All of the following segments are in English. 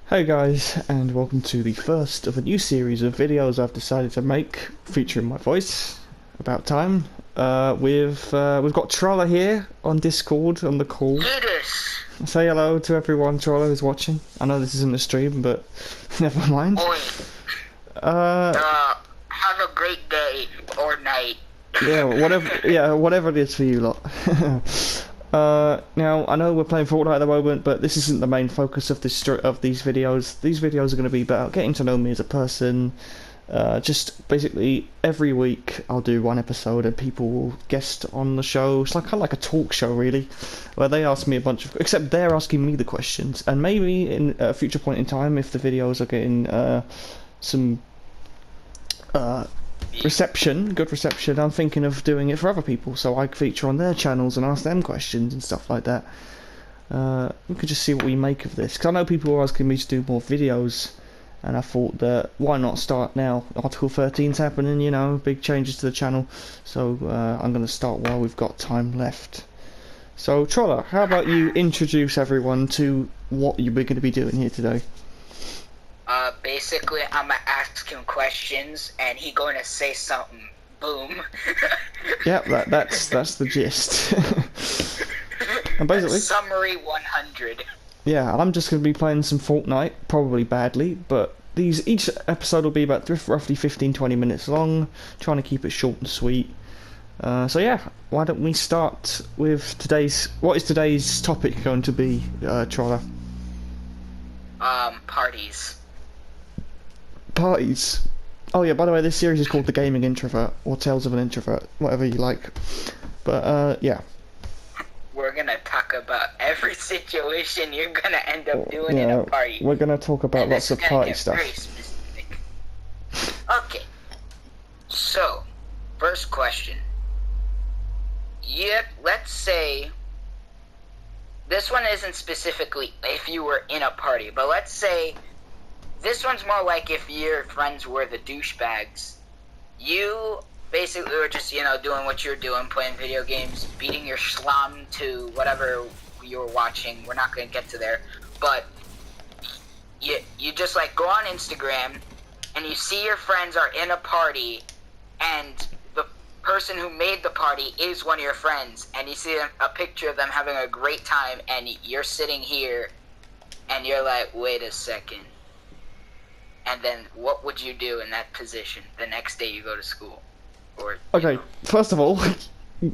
Hey guys, and welcome to the first of a new series of videos I've decided to make featuring my voice. About time. We've got Troller here on Discord on the call. Yes. Say hello to everyone, Troller, who's watching. I know this isn't a stream, but never mind. Oi. Uh, Have a great day or night. yeah, whatever it is for you lot. Now I know we're playing Fortnite at the moment, but this isn't the main focus of these videos. These videos are going to be about getting to know me as a person. Just basically every week I'll do one episode and people will guest on the show. It's like kind of like a talk show really, where they ask me a bunch of, except they're asking me the questions. And maybe in a future point in time, if the videos are getting some good reception, I'm thinking of doing it for other people, so I feature on their channels and ask them questions and stuff like that. We could just see what we make of this, because I know people are asking me to do more videos, and I thought that why not start now? Article 13's happening, you know, big changes to the channel, so I'm going to start while we've got time left. So Troller, how about you introduce everyone to what you're going to be doing here today? Basically, I'm gonna ask him questions, and he gonna say something. Boom. Yep, that's the gist. And basically, Summary 100. yeah, I'm just going to be playing some Fortnite, probably badly, but each episode will be about roughly 15-20 minutes long, trying to keep it short and sweet. So yeah, why don't we start with what is today's topic going to be, Troller? Parties. Parties. Oh yeah, by the way, this series is called The Gaming Introvert, or Tales of an Introvert, whatever you like. But, yeah. We're gonna talk about every situation you're gonna end up doing in a party. We're gonna talk about And lots of party stuff. Very specific. Okay. So, first question. Yeah, let's say this one isn't specifically if you were in a party, but let's say this one's more like if your friends were the douchebags. You basically were just, doing what you're doing, playing video games, beating your schlum to whatever you were watching. We're not going to get to there. But you just, go on Instagram, and you see your friends are in a party, and the person who made the party is one of your friends, and you see a picture of them having a great time, and you're sitting here, and you're like, wait a second. And then what would you do in that position the next day you go to school? Okay, first of all,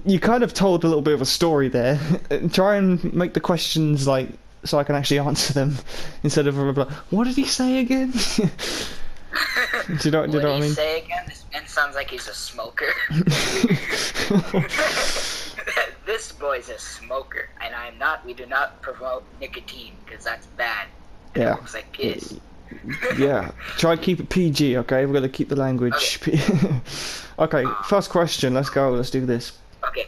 you kind of told a little bit of a story there. Try and make the questions so I can actually answer them instead of like, what did he say again? do you know what I mean? What did he say again? This man sounds like he's a smoker. This boy's a smoker, and we do not promote nicotine because that's bad. Yeah. It looks like piss. Yeah, try and keep it PG, okay? We're going to keep the language. Okay, first question, let's go, let's do this. Okay,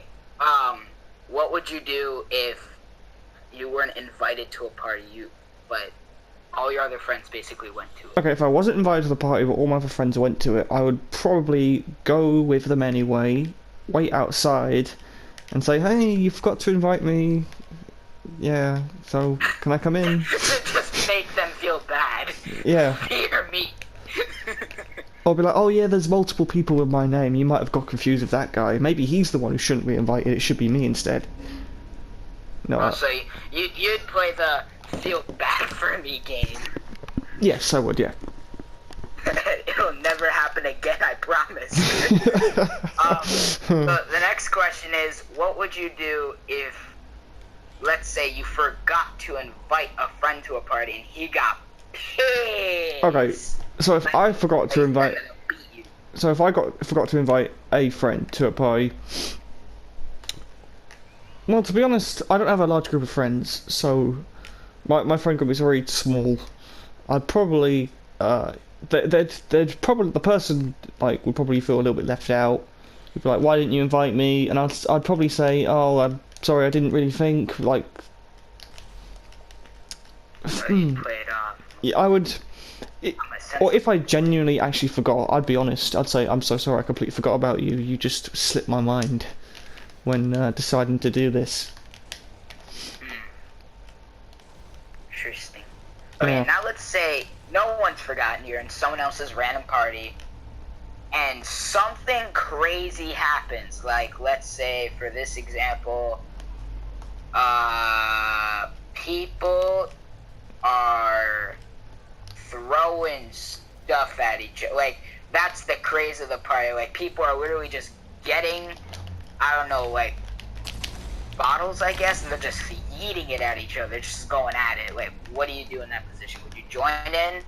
what would you do if you weren't invited to a party, but all your other friends basically went to it? Okay, if I wasn't invited to the party but all my other friends went to it, I would probably go with them anyway, wait outside, and say, hey, you forgot to invite me. Yeah, so can I come in? Just make them feel bad. Yeah. Fear me. I'll be like, oh yeah, there's multiple people with my name. You might have got confused with that guy. Maybe he's the one who shouldn't be invited. It should be me instead. No. So you'd play the feel bad for me game. Yes, I would. Yeah. It'll never happen again. I promise. So the next question is, what would you do if, let's say, you forgot to invite a friend to a party and he got pissed? Okay, so if I forgot to invite, forgot to invite a friend to a party, well, to be honest, I don't have a large group of friends, so my friend group is very small. I'd probably they'd probably, the person would probably feel a little bit left out. He'd be like, why didn't you invite me? And I'd probably say, oh, I'm sorry, I didn't really think, Play it off. Yeah, I would. Or if I genuinely actually forgot, I'd be honest. I'd say, I'm so sorry, I completely forgot about you. You just slipped my mind when deciding to do this. Interesting. Okay, Yeah. now let's say no one's forgotten, you're in someone else's random party, and something crazy happens. Like, let's say, for this example, people are throwing stuff at each other. Like, that's the craze of the party. Like, people are literally just getting, I don't know, like, bottles, I guess, and they're just eating it at each other. They're just going at it. Like, what do you do in that position? Would you join in?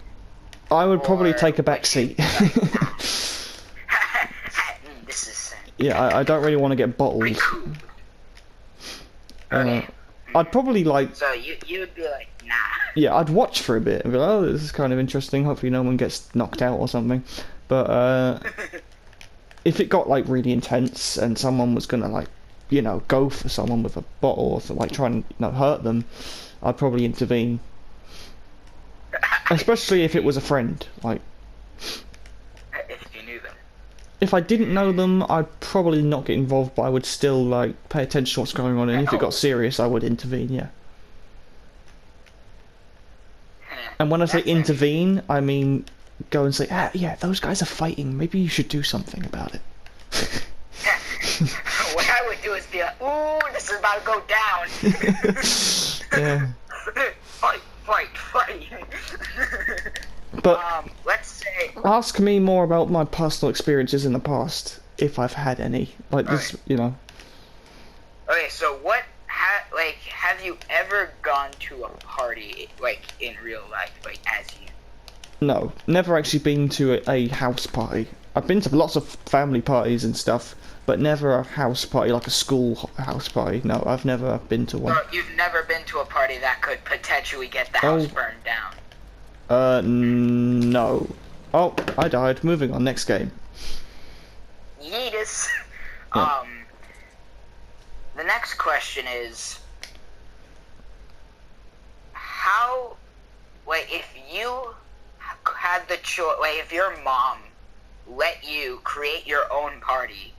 I would probably Or take a back would you- seat. This is Yeah, I don't really want to get bottled. pretty cool. Okay. I'd probably like, So you would be like, nah. yeah, I'd watch for a bit and be like, oh, this is kind of interesting. Hopefully no one gets knocked out or something. But if it got like really intense and someone was gonna like, you know, go for someone with a bottle or like try and, you know, hurt them, I'd probably intervene. Especially if it was a friend. Like, If you knew them. if I didn't know them, I'd probably not get involved, but I would still like pay attention to what's going on, and if it got serious, I would intervene. Yeah. And when I say That's intervene, I mean go and say, ah, yeah, those guys are fighting. Maybe you should do something about it. What I would do is be like, ooh, this is about to go down. Yeah. Fight. But Let's say. ask me more about my personal experiences in the past, if I've had any. Like this, you know. Okay, so what? Have you ever gone to a party like in real life, like as you? No, never actually been to a house party. I've been to lots of family parties and stuff, but never a house party, like a school house party. No, I've never been to one. So you've never been to a party that could potentially get the house burned down. No. Oh, I died. Moving on, next game. Yeetus. Yeah. The next question is, how, like, if you had the choice, like, if your mom let you create your own party,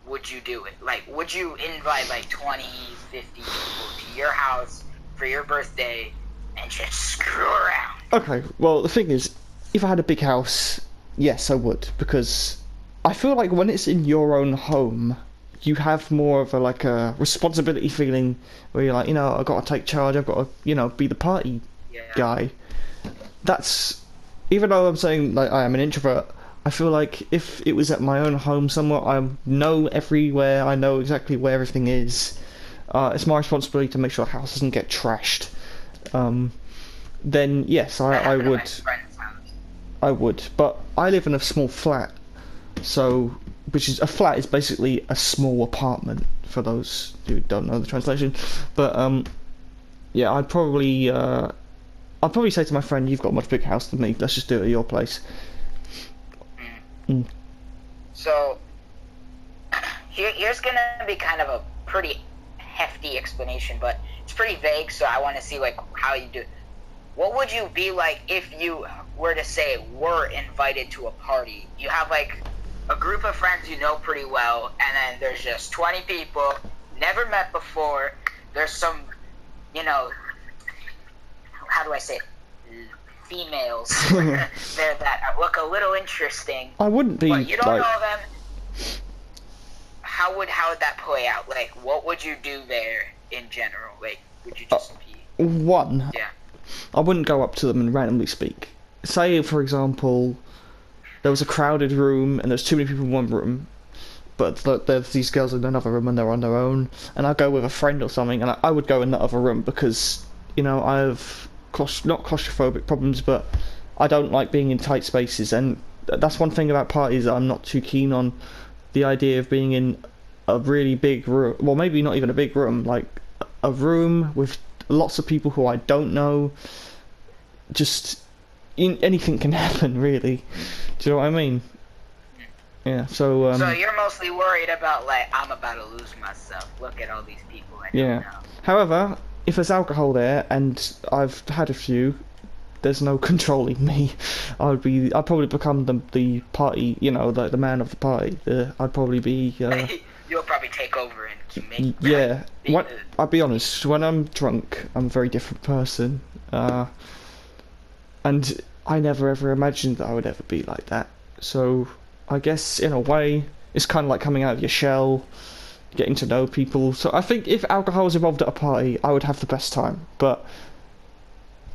would you do it? Like, would you invite, like, 20, 50 people to your house for your birthday and just screw around? Okay, well, the thing is, if I had a big house, yes, I would, because I feel like when it's in your own home, you have more of a responsibility feeling where you're like, you know, I've got to take charge, I've got to, you know, be the party guy. That's, even though I'm saying like I am an introvert, I feel like if it was at my own home somewhere, I know everywhere, I know exactly where everything is. It's my responsibility to make sure the house doesn't get trashed. Then yes, I would. I would, but I live in a small flat, so a flat is basically a small apartment for those who don't know the translation. But yeah, I'd probably say to my friend, "You've got a much bigger house than me. Let's just do it at your place." So here's gonna be kind of a pretty hefty explanation, but it's pretty vague. So I want to see like how you do it. What would you be like if you were to say were invited to a party? You have like a group of friends you know pretty well, and then there's just 20 people, never met before. There's some, you know, how do I say it? Females there that look a little interesting. I wouldn't be. But you don't like, know them. How would that play out? Like, what would you do there in general? Like, would you just be? One. Yeah. I wouldn't go up to them and randomly speak. Say, for example, there was a crowded room and there's too many people in one room, but there's these girls in another room and they're on their own, and I go with a friend or something, and I would go in that other room because, you know, I have not claustrophobic problems, but I don't like being in tight spaces, and that's one thing about parties that I'm not too keen on. The idea of being in a really big room, well, maybe not even a big room, like a room with lots of people who I don't know. Just anything can happen, really. Do you know what I mean? Yeah. So. So you're mostly worried about like I'm about to lose myself. Look at all these people I don't know. However, if there's alcohol there and I've had a few, there's no controlling me. I'd probably become the party, you know, the man of the party. I'd probably be. You'll probably take over and make. Yeah. I'll be honest. When I'm drunk, I'm a very different person. And I never ever imagined that I would ever be like that. So I guess in a way, it's kind of like coming out of your shell, getting to know people. So I think if alcohol was involved at a party, I would have the best time. But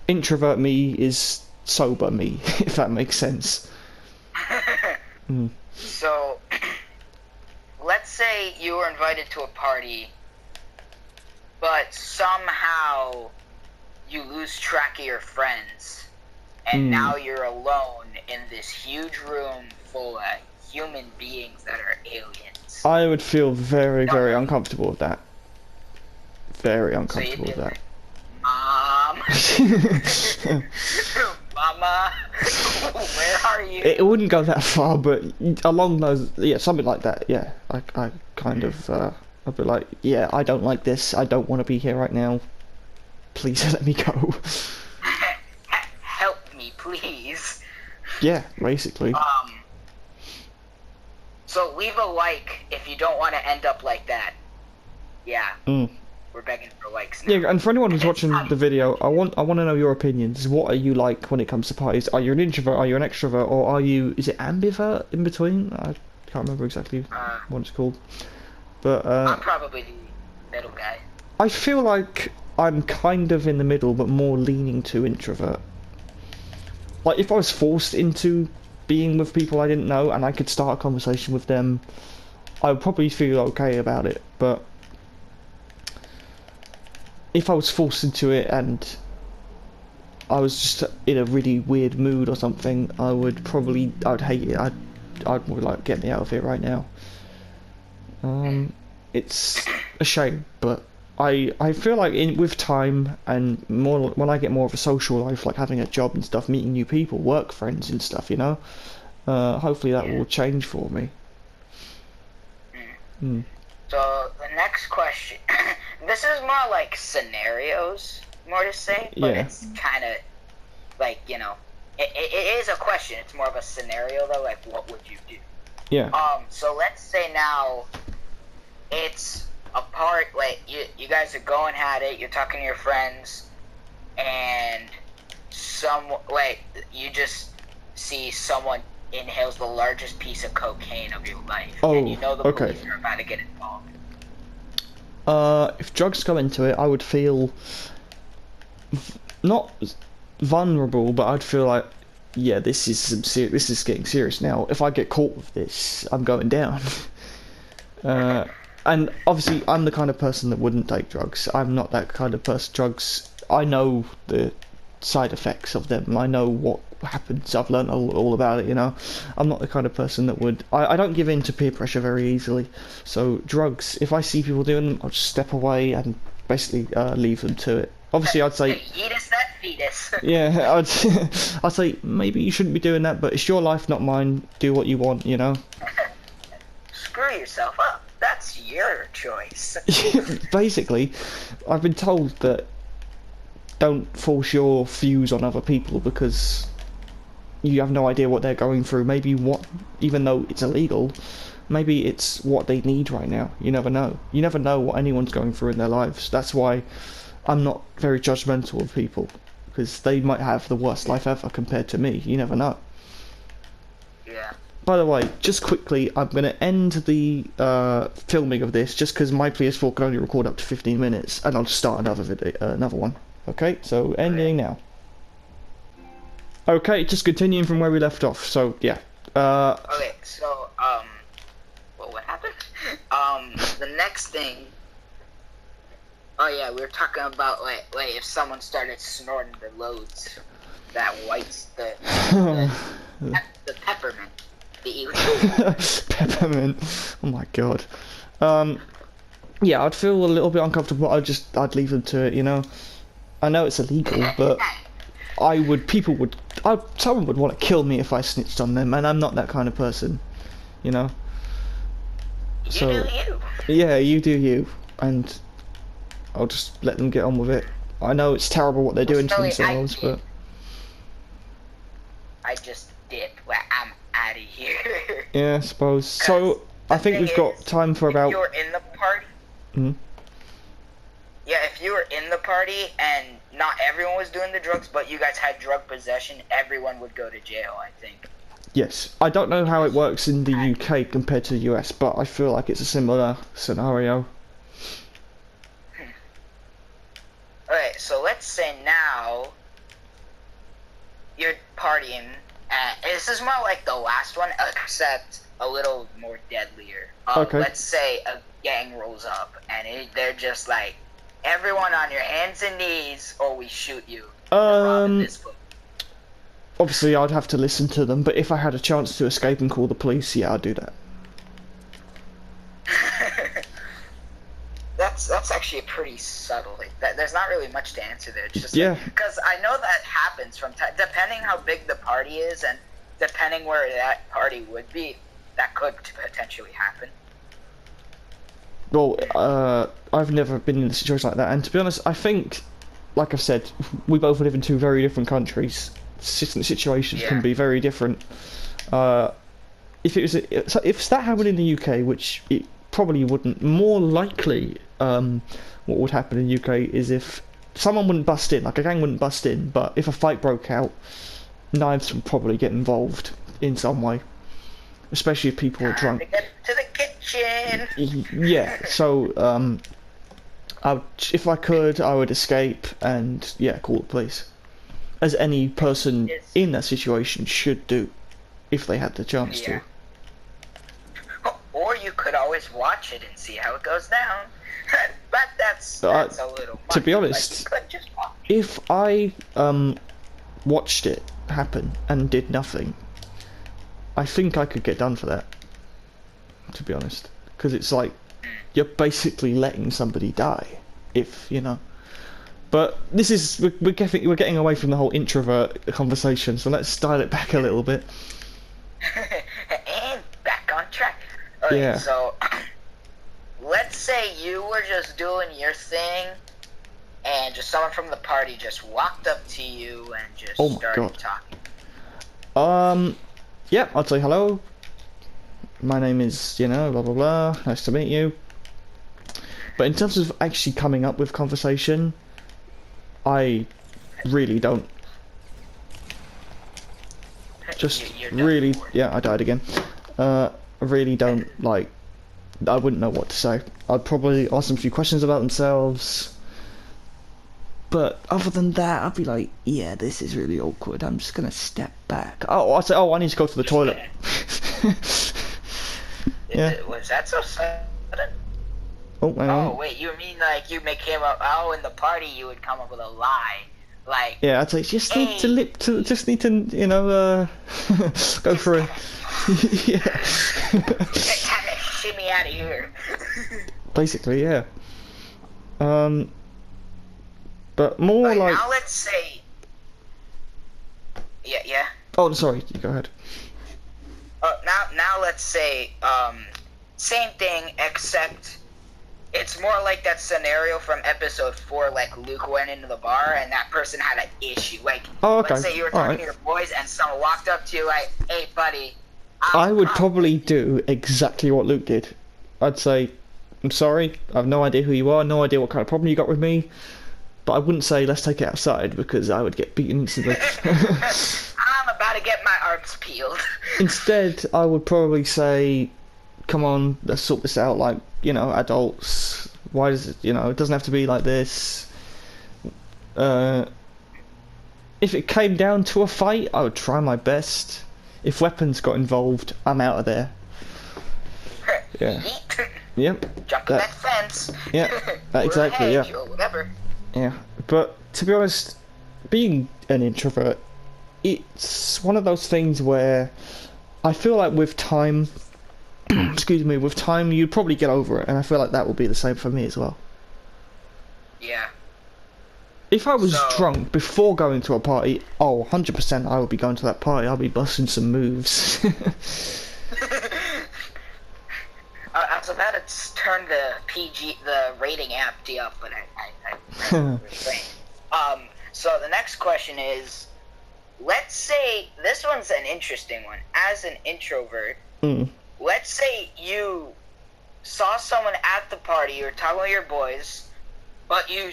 introvert me is sober me, if that makes sense. Mm. So, let's say you were invited to a party, but somehow you lose track of your friends, and now you're alone in this huge room full of human beings that are aliens. I would feel very, very uncomfortable with that. Very uncomfortable with that. Mom, Mama, where are you? It wouldn't go that far, but along those, yeah, something like that. Yeah, I kind of, I'd be like, yeah, I don't like this. I don't want to be here right now. Please let me go. Help me, please. Yeah, basically. So leave a like if you don't want to end up like that. Yeah. We're begging for likes now. Yeah, and for anyone who's watching the video, I want to know your opinions. What are you like when it comes to parties? Are you an introvert? Are you an extrovert? Or are you? Is it ambivert in between? I can't remember exactly what it's called. But I'm probably the middle guy. I feel like I'm kind of in the middle, but more leaning to introvert. Like if I was forced into being with people I didn't know and I could start a conversation with them, I would probably feel okay about it. But if I was forced into it and I was just in a really weird mood or something, I would hate it. I'd more like, get me out of here right now. It's a shame, but I feel like with time and more, when I get more of a social life, like having a job and stuff, meeting new people, work friends and stuff, you know, hopefully that will change for me. So the next question, this is more like scenarios, more to say, but it's kind of like, you know, it is a question. It's more of a scenario though, like what would you do? Yeah. So let's say now it's a part, like you guys are going at it, you're talking to your friends, and you just see someone inhales the largest piece of cocaine of your life, and you know the police are about to get involved. If drugs go into it, I would feel not vulnerable, but I'd feel like, yeah, this is getting serious now. If I get caught with this, I'm going down. And obviously, I'm the kind of person that wouldn't take drugs. I'm not that kind of person. Drugs, I know the side effects of them. I know what happens. I've learned all about it, you know. I'm not the kind of person that would... I don't give in to peer pressure very easily. So drugs, if I see people doing them, I'll just step away and basically leave them to it. Obviously, I'd say... Fetus that fetus. Yeah, I'd say maybe you shouldn't be doing that, but it's your life, not mine. Do what you want, you know. Screw yourself up. That's your choice. Basically, I've been told that don't force your views on other people because you have no idea what they're going through. Maybe even though it's illegal, maybe it's what they need right now. You never know. You never know what anyone's going through in their lives. That's why I'm not very judgmental of people, because they might have the worst life ever compared to me. You never know. Yeah. By the way, just quickly, I'm going to end the filming of this just because my PS4 can only record up to 15 minutes, and I'll just start another one. Okay, so ending now. Okay, just continuing from where we left off. So yeah. Okay, so well, what happened? The next thing. Oh yeah, we were talking about like if someone started snorting the loads, that whites the peppermint. Peppermint. Oh my god. Yeah, I'd feel a little bit uncomfortable. I'd leave them to it, you know. I know it's illegal, but someone would want to kill me if I snitched on them, and I'm not that kind of person, you know. So, you do you. Yeah, you do you, and I'll just let them get on with it. I know it's terrible what they're doing to themselves, but I just did. Well, I'm out of here. Yeah, I suppose. So I think we've got time for about. If you're in the party. Yeah, if you were in the party and not everyone was doing the drugs, but you guys had drug possession, everyone would go to jail, I think. Yes, I don't know how it works in the UK compared to the US, but I feel like it's a similar scenario. Okay, so let's say now you're partying, and this is more like the last one, except a little more deadlier. Okay. Let's say a gang rolls up, and they're just like, everyone on your hands and knees, or we shoot you. Obviously I'd have to listen to them, but if I had a chance to escape and call the police, yeah, I'd do that. That's actually pretty subtle. There's not really much to answer there. It's just yeah, because I know that happens from time, depending how big the party is and depending where that party would be, that could potentially happen. Well, I've never been in a situation like that, and to be honest, I think, like I've said, we both live in two very different countries. Situations can be very different. If it was, if that happened in the UK, which it probably wouldn't, more likely, what would happen in the UK is if someone wouldn't bust in, like a gang wouldn't bust in, but if a fight broke out, knives would probably get involved in some way, especially if people are drunk. To get to the kitchen. Yeah, so if I could, I would escape and call the police, as any person in that situation should do, if they had the chance to. Or you could always watch it and see how it goes down. But that's a little much. To be honest, like, just if I watched it happen and did nothing, I think I could get done for that. To be honest, because it's like you're basically letting somebody die, if you know. But this is we're getting away from the whole introvert conversation, so let's dial it back a little bit. And back on track. Okay, yeah. So let's say you were just doing your thing, and just someone from the party just walked up to you and just started talking. Yeah, I'd say hello. My name is, blah blah blah. Nice to meet you. But in terms of actually coming up with conversation, I really don't. Just really, I died again. I really don't like. I wouldn't know what to say. I'd probably ask them a few questions about themselves. But other than that, I'd be like, yeah, this is really awkward. I'm just gonna step back. Oh, I'd say, I need to go to the toilet. Was that so sudden? Oh, hang on. Oh, wait, you mean like you came up? Oh, in the party you would come up with a lie, like. Yeah, I'd say just need to go for a. Yeah. Kind of shimmy out of here. Basically, yeah. But more like. Now let's say. Yeah. Oh, sorry. You go ahead. Now let's say same thing, except it's more like that scenario from episode 4, like Luke went into the bar and that person had an issue. Like, let's say you were talking to your boys and someone walked up to you like, hey buddy, I would probably do exactly what Luke did. I'd say, I'm sorry, I have no idea who you are, no idea what kind of problem you got with me, but I wouldn't say let's take it outside because I would get beaten instantly. I'm about to get my arms peeled. Instead, I would probably say, come on, let's sort this out like, adults. Why does it, it doesn't have to be like this. If it came down to a fight, I would try my best. If weapons got involved, I'm out of there. Yeah. Yep. Jump that fence. Yeah. Exactly. Yeah. Or whatever. Yeah. But to be honest, being an introvert, it's one of those things where I feel like with time, with time you'd probably get over it, and I feel like that will be the same for me as well. Yeah. If I was drunk before going to a party, 100% I would be going to that party. I'll be busting some moves. I was about to turn the rating app up, but I so the next question is, let's say, this one's an interesting one. As an introvert, let's say you saw someone at the party, you were talking with your boys, but you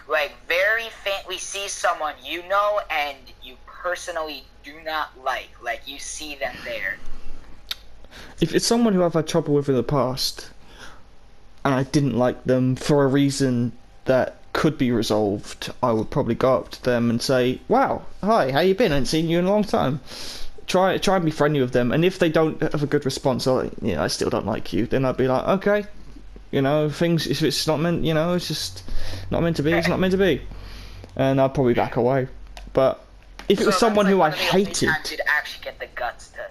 like very faintly see someone you know and you personally do not like you see them there. If it's someone who I've had trouble with in the past, and I didn't like them for a reason that could be resolved, I would probably go up to them and say, "Wow, hi, how you been? I haven't seen you in a long time." Try and be friendly with them, and if they don't have a good response, or I still don't like you, then I'd be like, okay, things. If it's not meant, it's just not meant to be. It's not meant to be, and I'd probably back away. But if it was someone who I hated, you'd actually get the guts to,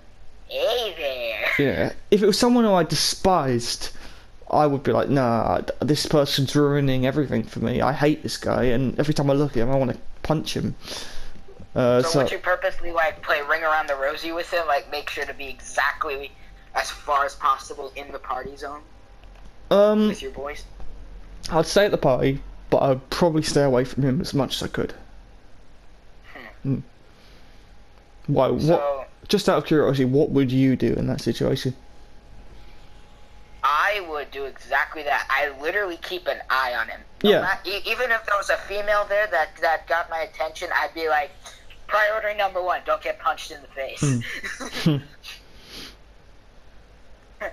hey there. yeah, if it was someone who I despised, I would be like, nah, this person's ruining everything for me. I hate this guy, and every time I look at him, I want to punch him. So would you purposely play Ring Around the Rosie with him, make sure to be exactly as far as possible in the party zone with your boys? I'd stay at the party, but I'd probably stay away from him as much as I could. Why? What? Just out of curiosity, what would you do in that situation? I would do exactly that. I literally keep an eye on him. Yeah. Even if there was a female there that got my attention, I'd be like, priority number 1, don't get punched in the face.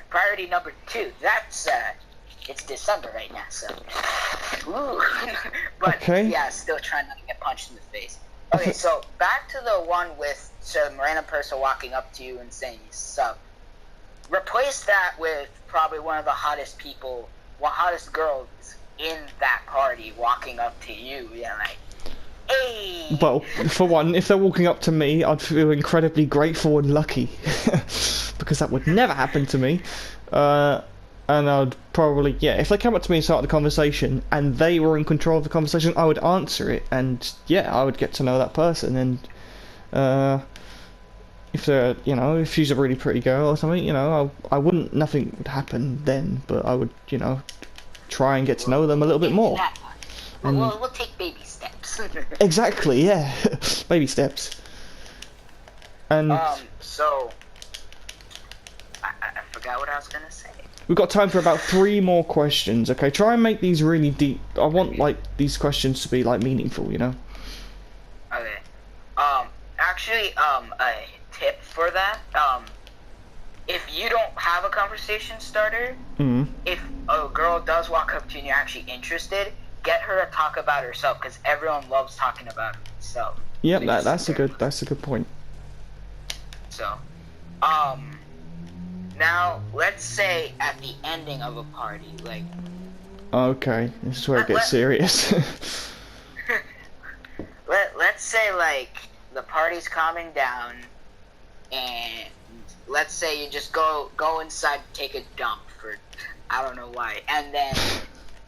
Priority number 2, that's, it's December right now, so. Ooh. But, okay. Yeah, still trying not to get punched in the face. Okay, so back to the one with some random person walking up to you and saying you suck. Replace that with probably one of the hottest girls in that party walking up to you, hey! Well, for one, if they're walking up to me, I'd feel incredibly grateful and lucky. Because that would never happen to me. And I'd probably, if they came up to me and started the conversation, and they were in control of the conversation, I would answer it, and I would get to know that person, and if they're, if she's a really pretty girl or something, I wouldn't, nothing would happen then, but I would, try and get to know them a little bit more. We'll take baby steps. Exactly, yeah. Baby steps. And so I forgot what I was gonna say. We've got time for about 3 more questions, okay? Try and make these really deep. I want, these questions to be, meaningful, Okay. Actually, a tip for that, if you don't have a conversation starter, if a girl does walk up to you and you're actually interested, get her to talk about herself, because everyone loves talking about herself. Yep, that's a good point. So, now let's say at the ending of a party, okay, this is where it gets serious. let's say the party's calming down, and let's say you just go inside, take a dump for I don't know why, and then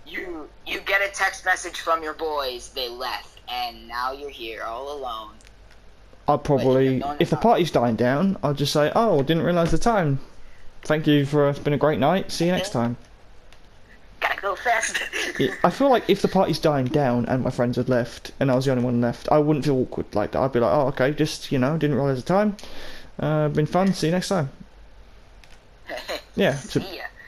you get a text message from your boys, they left, and now you're here all alone. I'll probably, if the party's dying down, I'll just say, oh, didn't realise the time. Thank you it's been a great night, see you next time. Gotta go fast. I feel like if the party's dying down and my friends had left, and I was the only one left, I wouldn't feel awkward like that. I'd be like, oh, okay, just, didn't realise the time. Been fun, see you next time. Yeah,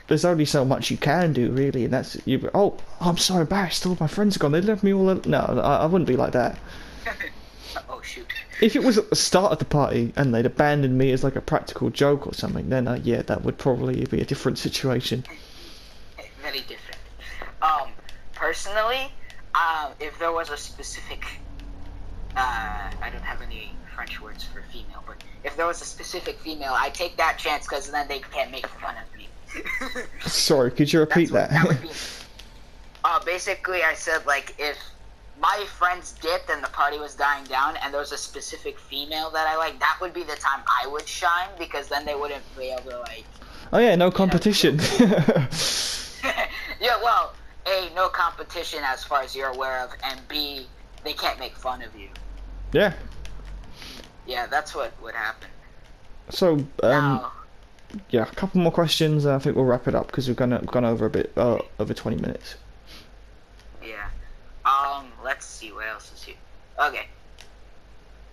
there's only so much you can do, really, and that's, oh, I'm so embarrassed, all my friends are gone, they left me all alone. No, I wouldn't be like that. Oh, shoot. If it was at the start of the party, and they'd abandoned me as a practical joke or something, then, that would probably be a different situation. Very different. Personally, if there was a specific, I don't have any French words for female, but if there was a specific female, I'd take that chance, because then they can't make fun of me. Sorry, could you repeat that? That would be, basically, I said, if my friends dipped and the party was dying down, and there was a specific female that I liked, that would be the time I would shine, because then they wouldn't be able to, oh yeah, no competition. Yeah, well, A, no competition as far as you're aware of, and B, they can't make fun of you. Yeah. Yeah, that's what would happen. So, yeah, a couple more questions, and I think we'll wrap it up, because we've gone over a bit, over 20 minutes. Yeah. Let's see, what else is here? Okay.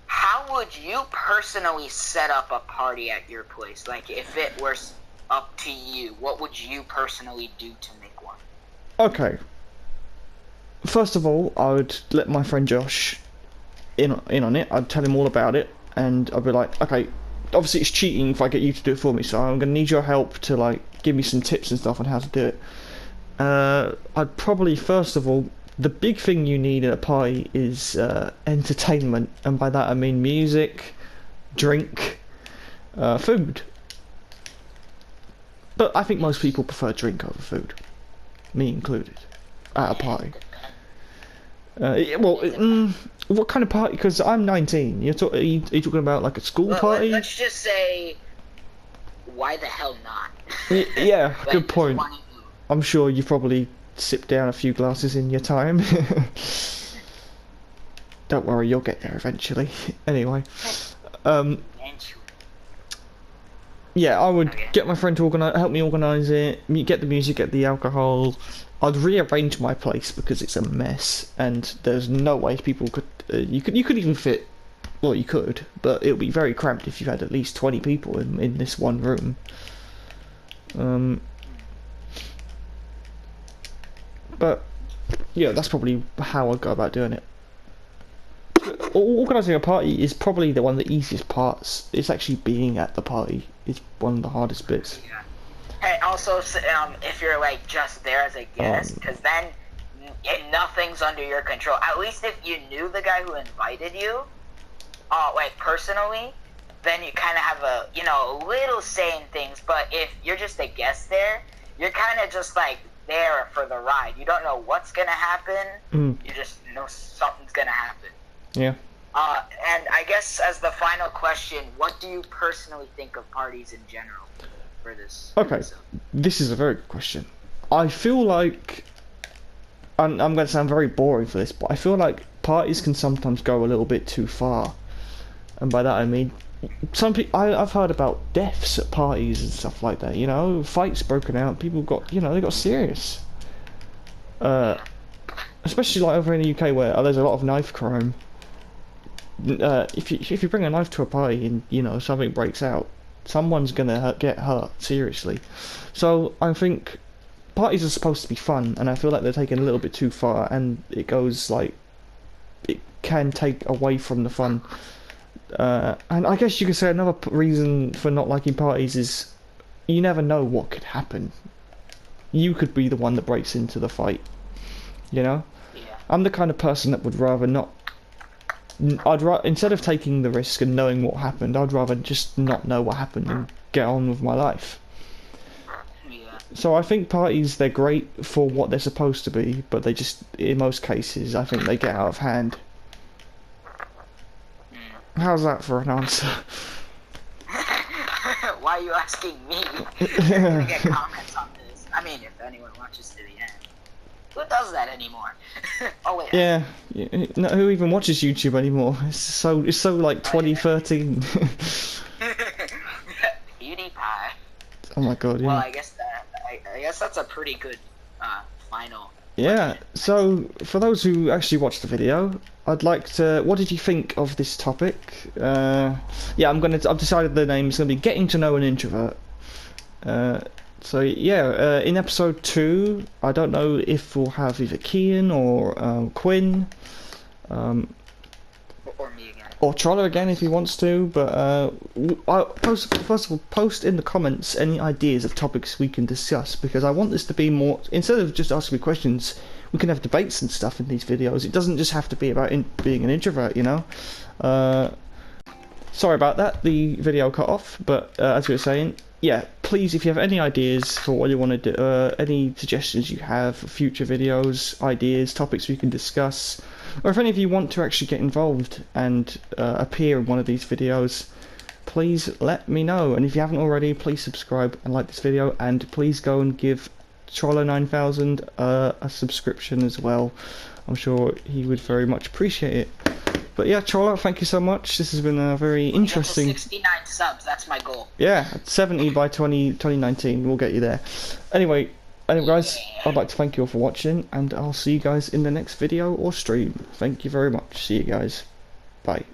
How would you personally set up a party at your place? If it were up to you, what would you personally do to make one? Okay. first of all, I would let my friend Josh in on it. I'd tell him all about it, and I'd be like, okay, obviously it's cheating if I get you to do it for me, so I'm gonna need your help to like give me some tips and stuff on how to do it. I'd probably, first of all, the big thing you need at a party is entertainment, and by that I mean music, drink, food. But I think most people prefer drink over food, me included, at a party. What kind of party? Because I'm 19. Are you talking about like a school party? Let's just say, why the hell not? Yeah, Like, good point. I'm sure you probably sipped down a few glasses in your time. Don't worry, you'll get there eventually. Anyway, yeah, I would get my friend to help me organise it. Get the music, get the alcohol. I'd rearrange my place because it's a mess, and there's no way people could. You could even fit. Well, you could, but it would be very cramped if you had at least 20 people in this one room. But yeah, that's probably how I'd go about doing it. Organising a party is probably one of the easiest parts. It's actually being at the party is one of the hardest bits. Yeah. Hey, also, if you're like just there as a guest, because then nothing's under your control. At least if you knew the guy who invited you, like personally, then you kind of have a little say in things. But if you're just a guest there, you're kind of just like there for the ride. You don't know what's gonna happen. You just know something's gonna happen. Yeah. And I guess as the final question, what do you personally think of parties in general for this? Okay, episode? This is a very good question. I feel like I'm going to sound very boring for this, but I feel like parties can sometimes go a little bit too far, and by that I mean some people. I've heard about deaths at parties and stuff like that. You know, fights broken out. People got they got serious. Especially like over in the UK where there's a lot of knife crime. If you bring a knife to a party and something breaks out, someone's gonna get hurt seriously. So I think parties are supposed to be fun, and I feel like they're taken a little bit too far, and it can take away from the fun. And I guess you could say another reason for not liking parties is you never know what could happen. You could be the one that breaks into the fight. Yeah. I'm the kind of person that would rather not. Instead of taking the risk and knowing what happened, I'd rather just not know what happened and get on with my life. Yeah. So I think parties, they're great for what they're supposed to be, but they just, in most cases, I think they get out of hand. How's that for an answer? Why are you asking me? You're gonna get comments on this. I mean, if anyone watches to the end. Who does that anymore? Oh wait. Yeah. No, who even watches YouTube anymore? It's so like 2013. PewDiePie. Oh my god. Yeah. Well, I guess that's a pretty good final. Yeah. So for those who actually watched the video, I'd like to. What did you think of this topic? Yeah, I've decided the name is gonna be Getting to Know an Introvert. So yeah, in episode 2, I don't know if we'll have either Kian or Quinn, Or me again. or Troller again if he wants to. But first of all, post in the comments any ideas of topics we can discuss, because I want this to be more. Instead of just asking me questions, we can have debates and stuff in these videos. It doesn't just have to be about being an introvert, Sorry about that. The video cut off, but as we were saying. Yeah, please, if you have any ideas for what you want to do, any suggestions you have for future videos, ideas, topics we can discuss, or if any of you want to actually get involved and appear in one of these videos, please let me know. And if you haven't already, please subscribe and like this video, and please go and give Troller9000 a subscription as well. I'm sure he would very much appreciate it. But yeah, Troller, thank you so much. This has been a very interesting. 69 subs, that's my goal. Yeah, 70 by 2019. We'll get you there. Anyway, guys, I'd like to thank you all for watching, and I'll see you guys in the next video or stream. Thank you very much. See you guys. Bye.